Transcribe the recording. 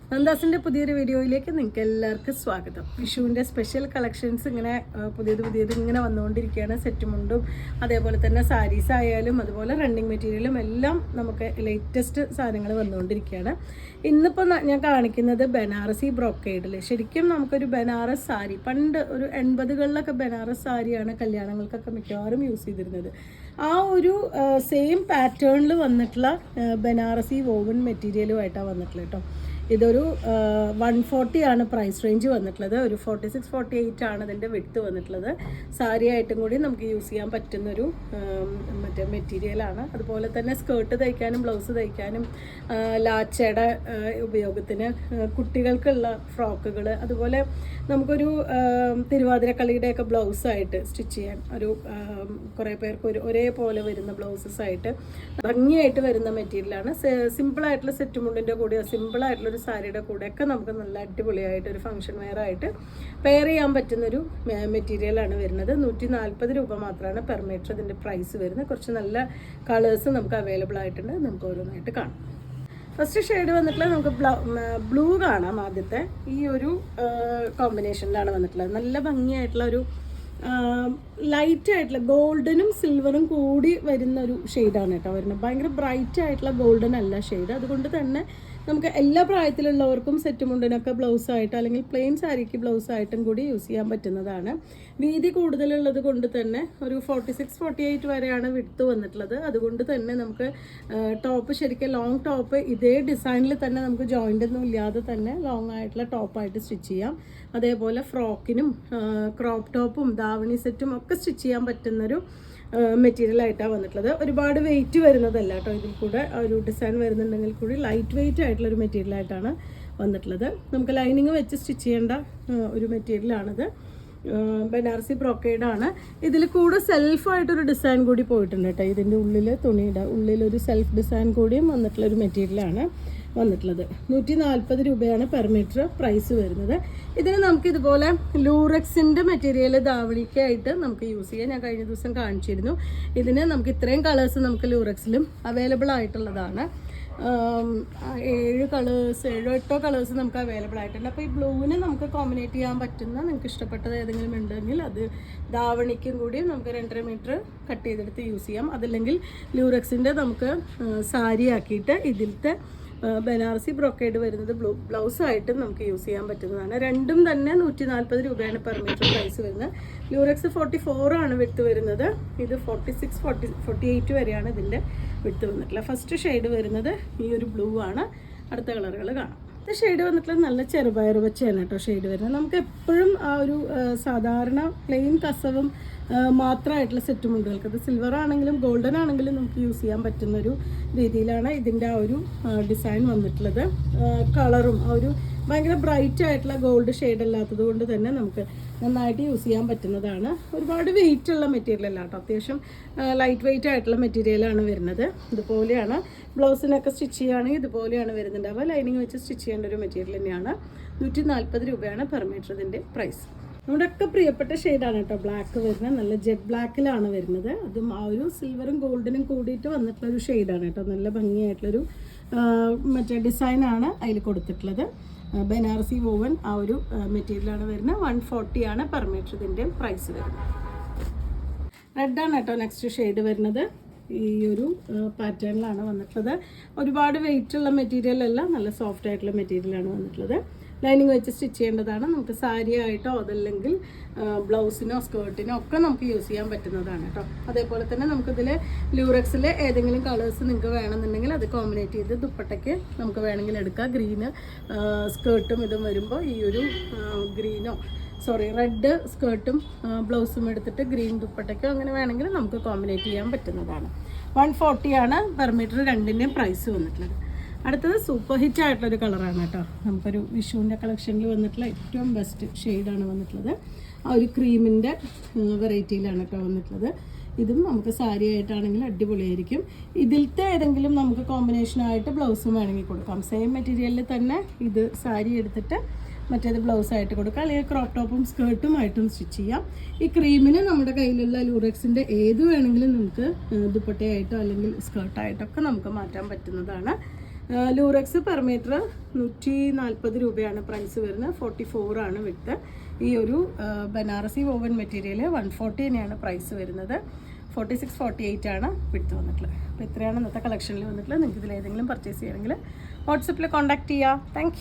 നന്ദാസിൻ്റെ പുതിയൊരു വീഡിയോയിലേക്ക് നിങ്ങൾക്ക് എല്ലാവർക്കും സ്വാഗതം. വിഷുവിൻ്റെ സ്പെഷ്യൽ കളക്ഷൻസ് ഇങ്ങനെ പുതിയത് ഇങ്ങനെ വന്നുകൊണ്ടിരിക്കുകയാണ്. സെറ്റ് മുണ്ടും അതേപോലെ തന്നെ സാരീസ് ആയാലും അതുപോലെ റണ്ണിങ് മെറ്റീരിയലും എല്ലാം നമുക്ക് ലേറ്റസ്റ്റ് സാധനങ്ങൾ വന്നുകൊണ്ടിരിക്കുകയാണ്. ഇന്നിപ്പോൾ ഞാൻ കാണിക്കുന്നത് ബനാറസി ബ്രോക്കേഡിൽ ശരിക്കും നമുക്കൊരു ബനാറസ് സാരി, പണ്ട് ഒരു 80കളിലൊക്കെ ബനാറസ് സാരിയാണ് കല്യാണങ്ങൾക്കൊക്കെ മിക്കവാറും യൂസ് ചെയ്തിരുന്നത്. ആ ഒരു സെയിം പാറ്റേണിൽ വന്നിട്ടുള്ള ബനാറസി വോവൻ മെറ്റീരിയലുമായിട്ടാണ് വന്നിട്ടുള്ളത് കേട്ടോ. ഇതൊരു 140 ആണ് പ്രൈസ് റേഞ്ച് വന്നിട്ടുള്ളത്. ഒരു 46-48 ആണ് ഇതിൻ്റെ വിഡ്ത്ത് വന്നിട്ടുള്ളത്. സാരി ആയിട്ടും കൂടി നമുക്ക് യൂസ് ചെയ്യാൻ പറ്റുന്നൊരു മെറ്റീരിയലാണ്. അതുപോലെ തന്നെ സ്കേർട്ട് തയ്ക്കാനും ബ്ലൗസ് തയ്ക്കാനും ലാച്ചയുടെ ഉപയോഗത്തിന്, കുട്ടികൾക്കുള്ള ഫ്രോക്കുകൾ, അതുപോലെ നമുക്കൊരു തിരുവാതിരക്കളിയുടെയൊക്കെ ബ്ലൗസായിട്ട് സ്റ്റിച്ച് ചെയ്യാൻ ഒരു കുറേ പേർക്ക് ഒരേപോലെ വരുന്ന ബ്ലൗസസ് ആയിട്ട് ഭംഗിയായിട്ട് വരുന്ന മെറ്റീരിയലാണ്. സിമ്പിളായിട്ടുള്ള സെറ്റ് മുണ്ടിൻ്റെ കൂടെ സിമ്പിളായിട്ടുള്ള സാരിയുടെ കൂടെയൊക്കെ നമുക്ക് നല്ല അടിപൊളിയായിട്ട് ഒരു ഫംഗ്ഷൻ വെയർ ആയിട്ട് പെയർ ചെയ്യാൻ പറ്റുന്നൊരു മെറ്റീരിയലാണ് വരുന്നത്. 140 രൂപ മാത്രമാണ് പെർ മീറ്റർ ഇതിൻ്റെ പ്രൈസ് വരുന്നത്. കുറച്ച് നല്ല കളേഴ്സ് നമുക്ക് അവൈലബിൾ ആയിട്ടുണ്ട്. നമുക്ക് ഓരോന്നായിട്ട് കാണാം. ഫസ്റ്റ് ഷെയ്ഡ് വന്നിട്ടുള്ളത് നമുക്ക് ബ്ലൂ കാണാം. ആദ്യത്തെ ഈ ഒരു കോമ്പിനേഷനിലാണ് വന്നിട്ടുള്ളത്. നല്ല ഭംഗിയായിട്ടുള്ള ഒരു ലൈറ്റ് ആയിട്ടുള്ള ഗോൾഡനും സിൽവറും കൂടി വരുന്ന ഒരു ഷെയ്ഡാണ് കേട്ടോ വരുന്നത്. ഭയങ്കര ബ്രൈറ്റ് ആയിട്ടുള്ള ഗോൾഡൻ അല്ല ഷെയ്ഡ്. അതുകൊണ്ട് തന്നെ നമുക്ക് എല്ലാ പ്രായത്തിലുള്ളവർക്കും സെറ്റ് മുണ്ടിനൊക്കെ ബ്ലൗസായിട്ട് അല്ലെങ്കിൽ പ്ലെയിൻ സാരിക്ക് ബ്ലൗസായിട്ടും കൂടി യൂസ് ചെയ്യാൻ പറ്റുന്നതാണ്. വീതി കൂടുതലുള്ളത് കൊണ്ട് തന്നെ ഒരു 46-48 വരെയാണ് വിഡ്ത്ത് വന്നിട്ടുള്ളത്. അതുകൊണ്ട് തന്നെ നമുക്ക് ടോപ്പ് ശരിക്കും ലോങ് ടോപ്പ് ഇതേ ഡിസൈനിൽ തന്നെ നമുക്ക് ജോയിൻ്റ് ഒന്നും ഇല്ലാതെ തന്നെ ലോങ് ആയിട്ടുള്ള ടോപ്പായിട്ട് സ്റ്റിച്ച് ചെയ്യാം. അതേപോലെ ഫ്രോക്കിനും ക്രോപ്പ് ടോപ്പും ദാവണി സെറ്റും ഒക്കെ സ്റ്റിച്ച് ചെയ്യാൻ പറ്റുന്നൊരു മെറ്റീരിയലായിട്ടാണ് വന്നിട്ടുള്ളത്. ഒരുപാട് വെയിറ്റ് വരുന്നതല്ല കേട്ടോ. ഇതിൽ കൂടെ ഒരു ഡിസൈൻ വരുന്നുണ്ടെങ്കിൽ കൂടി ലൈറ്റ് വെയിറ്റ് ആയിട്ടുള്ളൊരു മെറ്റീരിയലായിട്ടാണ് വന്നിട്ടുള്ളത്. നമുക്ക് ലൈനിങ് വെച്ച് സ്റ്റിച്ച് ചെയ്യേണ്ട ഒരു മെറ്റീരിയലാണിത്. ബനാറസി ബ്രോക്കേഡാണ്. ഇതിൽ കൂടെ സെൽഫായിട്ടൊരു ഡിസൈൻ കൂടി പോയിട്ടുണ്ട് കേട്ടോ. ഇതിൻ്റെ ഉള്ളിൽ തുണിയുടെ ഉള്ളിലൊരു സെൽഫ് ഡിസൈൻ കൂടിയും വന്നിട്ടുള്ളൊരു മെറ്റീരിയലാണ് വന്നിട്ടുള്ളത്. 140 രൂപയാണ് പെർ മീറ്റർ പ്രൈസ് വരുന്നത്. ഇതിന് നമുക്ക് ഇതുപോലെ ലൂറക്സിൻ്റെ മെറ്റീരിയൽ ധാവണിക്കായിട്ട് നമുക്ക് യൂസ് ചെയ്യാം. ഞാൻ കഴിഞ്ഞ ദിവസം കാണിച്ചിരുന്നു. ഇതിന് നമുക്ക് ഇത്രയും കളേഴ്സ് നമുക്ക് ലൂറക്സിലും അവൈലബിൾ ആയിട്ടുള്ളതാണ്. 7-8 കളേഴ്സ് നമുക്ക് അവൈലബിൾ ആയിട്ടുണ്ട്. അപ്പോൾ ഈ ബ്ലൂവിന് നമുക്ക് കോമ്പിനേറ്റ് ചെയ്യാൻ പറ്റുന്ന നിങ്ങൾക്ക് ഇഷ്ടപ്പെട്ടത് ഏതെങ്കിലും ഉണ്ടെങ്കിൽ അത് ധാവണിക്കും കൂടി നമുക്ക് 2.5 മീറ്റർ കട്ട് ചെയ്തെടുത്ത് യൂസ് ചെയ്യാം. അതല്ലെങ്കിൽ ലൂറക്സിൻ്റെ നമുക്ക് സാരി ആക്കിയിട്ട് ഇതിലത്തെ ബനാറസി ബ്രോക്കേഡ് വരുന്നത് ബ്ലൗസായിട്ടും നമുക്ക് യൂസ് ചെയ്യാൻ പറ്റുന്നതാണ്. രണ്ടും തന്നെ 140 രൂപയാണ് പെർ മീറ്റർ പ്രൈസ് വരുന്നത്. ലൂറക്സ് 44 ആണ് വിഡ്ത്ത് വരുന്നത്. ഇത് 46-48 വരെയാണ് ഇതിൻ്റെ വിഡ്ത്ത് വന്നിട്ടുള്ളത്. ഫസ്റ്റ് ഷെയ്ഡ് വരുന്നത് ഈ ഒരു ബ്ലൂ ആണ്. അടുത്ത കളറുകൾ കാണാം. അടുത്ത ഷെയ്ഡ് വന്നിട്ടുള്ളത് നല്ല ചെറുപയർ വെച്ചാണ് കേട്ടോ ഷെയ്ഡ് വരുന്നത്. നമുക്ക് എപ്പോഴും ആ ഒരു സാധാരണ പ്ലെയിൻ കസവും മാത്രമായിട്ടുള്ള സെറ്റ് മുണ്ടുകൾക്ക്, അത് സിൽവർ ആണെങ്കിലും ഗോൾഡൻ ആണെങ്കിലും നമുക്ക് യൂസ് ചെയ്യാൻ പറ്റുന്നൊരു രീതിയിലാണ് ഇതിൻ്റെ ആ ഒരു ഡിസൈൻ വന്നിട്ടുള്ളത്. കളറും ആ ഒരു ഭയങ്കര ബ്രൈറ്റ് ആയിട്ടുള്ള ഗോൾഡ് ഷെയ്ഡ് അല്ലാത്തത് കൊണ്ട് തന്നെ നമുക്ക് നന്നായിട്ട് യൂസ് ചെയ്യാൻ പറ്റുന്നതാണ്. ഒരുപാട് വെയിറ്റ് ഉള്ള മെറ്റീരിയൽ അല്ല കേട്ടോ. അത്യാവശ്യം ലൈറ്റ് വെയിറ്റ് ആയിട്ടുള്ള മെറ്റീരിയലാണ് വരുന്നത്. ഇതുപോലെയാണ് ബ്ലൗസിനൊക്കെ സ്റ്റിച്ച് ചെയ്യുകയാണെങ്കിൽ ഇതുപോലെയാണ് വരുന്നുണ്ടാവുക. ലൈനിങ് വെച്ച് സ്റ്റിച്ച് ചെയ്യേണ്ട ഒരു മെറ്റീരിയൽ തന്നെയാണ്. 140 രൂപയാണ് പെർ മീറ്റർ ഇതിൻ്റെ പ്രൈസ്. നമ്മുടെയൊക്കെ പ്രിയപ്പെട്ട ഷെയ്ഡാണ് കേട്ടോ ബ്ലാക്ക് വരുന്നത്. നല്ല ജെറ്റ് ബ്ലാക്കിലാണ് വരുന്നത്. അതും ആ ഒരു സിൽവറും ഗോൾഡനും കൂടിയിട്ട് വന്നിട്ടുള്ളൊരു ഷെയ്ഡാണ് കേട്ടോ. നല്ല ഭംഗിയായിട്ടുള്ളൊരു മറ്റേ ഡിസൈനാണ് അതിൽ കൊടുത്തിട്ടുള്ളത്. ബനാറസി വോവൻ ആ ഒരു മെറ്റീരിയലാണ് വരുന്നത്. 140 ആണ് പെർ മീറ്റർ ഇതിൻ്റെ പ്രൈസ് വരുന്നത്. റെഡാണ് കേട്ടോ നെക്സ്റ്റ് ഷെയ്ഡ് വരുന്നത്. ഈ ഒരു പാറ്റേണിലാണ് വന്നിട്ടുള്ളത്. ഒരുപാട് വെയിറ്റ് ഉള്ള മെറ്റീരിയൽ അല്ല, നല്ല സോഫ്റ്റ് ആയിട്ടുള്ള മെറ്റീരിയലാണ് വന്നിട്ടുള്ളത്. ലൈനിങ് വെച്ച് സ്റ്റിച്ച് ചെയ്യേണ്ടതാണ്. നമുക്ക് സാരി ആയിട്ടോ അതല്ലെങ്കിൽ ബ്ലൗസിനോ സ്കേർട്ടിനോ ഒക്കെ നമുക്ക് യൂസ് ചെയ്യാൻ പറ്റുന്നതാണ് കേട്ടോ. അതേപോലെ തന്നെ നമുക്കിതിൽ ലൂറക്സിൽ ഏതെങ്കിലും കളേഴ്സ് നിങ്ങൾക്ക് വേണമെന്നുണ്ടെങ്കിൽ അത് കോമ്പിനേറ്റ് ചെയ്ത് ദുപ്പട്ടയ്ക്ക് നമുക്ക് വേണമെങ്കിൽ എടുക്കാം. ഗ്രീന് സ്കേർട്ടും ഇതും വരുമ്പോൾ ഈ ഒരു റെഡ് സ്കേർട്ടും ബ്ലൗസും എടുത്തിട്ട് ഗ്രീൻ ദുപ്പട്ടയ്ക്കോ അങ്ങനെ വേണമെങ്കിൽ നമുക്ക് കോമ്പിനേറ്റ് ചെയ്യാൻ പറ്റുന്നതാണ്. 140 ആണ് പെർ മീറ്റർ രണ്ടിൻ്റെയും പ്രൈസ് വന്നിട്ടുള്ളത്. അടുത്തത് സൂപ്പർ ഹിറ്റ് ആയിട്ടുള്ളൊരു കളറാണ് കേട്ടോ. നമുക്കൊരു വിഷുവിൻ്റെ കളക്ഷനിൽ വന്നിട്ടുള്ള ഏറ്റവും ബെസ്റ്റ് ഷെയ്ഡാണ് വന്നിട്ടുള്ളത്. ആ ഒരു ക്രീമിൻ്റെ വെറൈറ്റിയിലാണ് കേട്ടോ വന്നിട്ടുള്ളത്. ഇതും നമുക്ക് സാരി ആയിട്ടാണെങ്കിൽ അടിപൊളിയായിരിക്കും. ഇതിലത്തെ ഏതെങ്കിലും നമുക്ക് കോമ്പിനേഷനായിട്ട് ബ്ലൗസും വേണമെങ്കിൽ കൊടുക്കാം. സെയിം മെറ്റീരിയലിൽ തന്നെ ഇത് സാരി എടുത്തിട്ട് മറ്റേത് ബ്ലൗസായിട്ട് കൊടുക്കാം, അല്ലെങ്കിൽ ക്രോപ്പ് ടോപ്പും സ്കേർട്ടുമായിട്ടും സ്റ്റിച്ച് ചെയ്യാം. ഈ ക്രീമിന് നമ്മുടെ കയ്യിലുള്ള ലൂറക്സിൻ്റെ ഏത് വേണമെങ്കിലും നമുക്ക് ദുപ്പട്ടയായിട്ടോ അല്ലെങ്കിൽ സ്കേർട്ടായിട്ടൊക്കെ നമുക്ക് മാറ്റാൻ പറ്റുന്നതാണ്. ലൂറക്സ് പെർ മീറ്റർ 140 രൂപയാണ് പ്രൈസ് വരുന്നത്. 44 ആണ് വിട്ട്. ഈ ഒരു ബനാറസി വോവൻ മെറ്റീരിയൽ 140 തന്നെയാണ് പ്രൈസ് വരുന്നത്. 46-48 ആണ് വിട്ട് വന്നിട്ടുള്ളത്. അപ്പോൾ ഇത്രയാണ് ഇന്നത്തെ കളക്ഷനിൽ വന്നിട്ടുള്ളത്. നിങ്ങൾക്ക് ഇതിൽ ഏതെങ്കിലും പർച്ചേസ് ചെയ്യണമെങ്കിൽ വാട്സപ്പിൽ കോൺടാക്ട് ചെയ്യുക. താങ്ക്